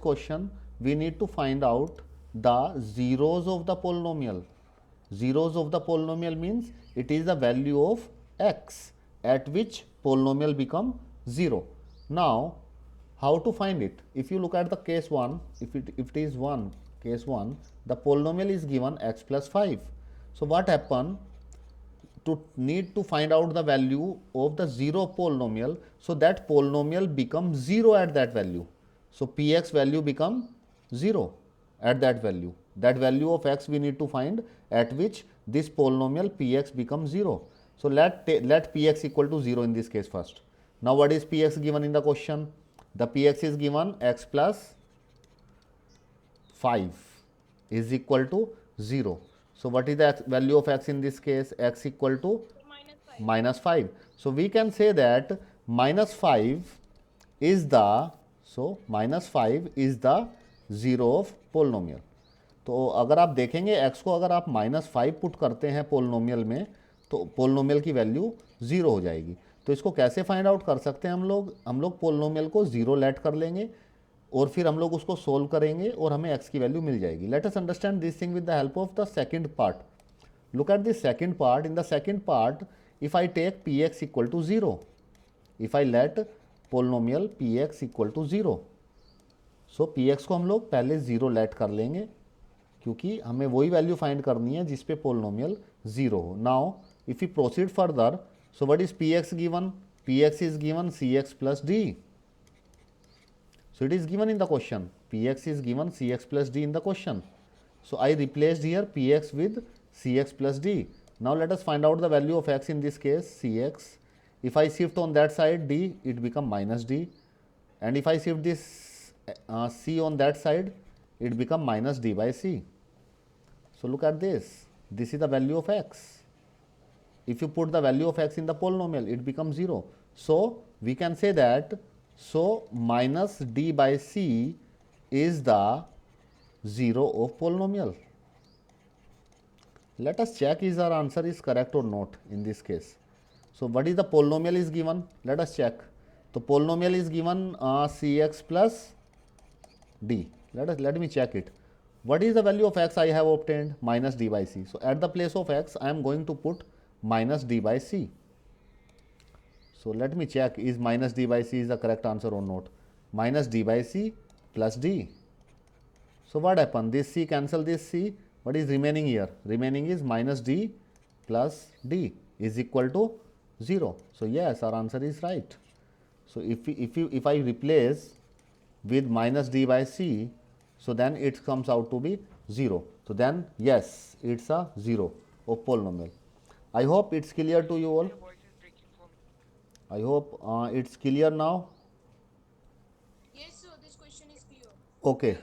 question we need to find out the zeros of the polynomial. Zeros of the polynomial means it is the value of x at which polynomial become 0. Now how to find it? If you look at the case 1, if it is 1, case 1, the polynomial is given x plus 5. So what happen? To need to find out the value of the 0 polynomial, so that polynomial becomes 0 at that value. So px value become 0 at that value. That value of x we need to find at which this polynomial px becomes 0. So let px equal to 0 in this case first. Now what is px given in the question? The px is given x plus 5 is equal to 0. So what is the value of x in this case? X equal to minus 5. So we can say that minus 5 is the, so minus 5 is the 0 of polynomial. तो अगर आप देखेंगे x को अगर आप minus 5 put करते हैं polynomial में तो पोलिनोमियल की वैल्यू 0 हो जाएगी. तो इसको कैसे फाइंड आउट कर सकते हैं हम लोग पोलिनोमियल को 0 लेट कर लेंगे और फिर हम लोग उसको सोल्व करेंगे और हमें x की वैल्यू मिल जाएगी. Let us understand this thing with the help of the second part. Look at this second part. In the second part if I take px equal to 0, if I let polynomial px equal to 0, so px को हम लोग पहले 0 late कर लेंगे क्योंकि हमें वही value find करनी है जिस पे पोलिनोमियल 0 हो. Now if you proceed further, so what is px given? px is given cx plus d. So it is given in the question. Px is given Cx plus d in the question. So I replaced here Px with Cx plus d. Now let us find out the value of x in this case, Cx. If I shift on that side d, it become minus d. And if I shift this c on that side, it become minus d by c. So look at this. This is the value of x. If you put the value of x in the polynomial, it becomes 0. So we can say that, so minus d by c is the 0 of polynomial. Let us check is our answer is correct or not in this case. So what is the polynomial is given? Let us check. So polynomial is given cx plus d. Let me check it. What is the value of x I have obtained? Minus d by c. So at the place of x I am going to put minus d by c. So let me check is minus d by c is the correct answer or not. Minus d by c plus d. So what happened? This c cancel this c. What is remaining here? Remaining is minus d plus d is equal to 0. So yes, our answer is right. So if I replace with minus d by c, so then it comes out to be 0. So then yes, it's a 0 of polynomial. I hope it's clear to you all. I hope it's clear now. Yes, sir. This question is clear. Okay.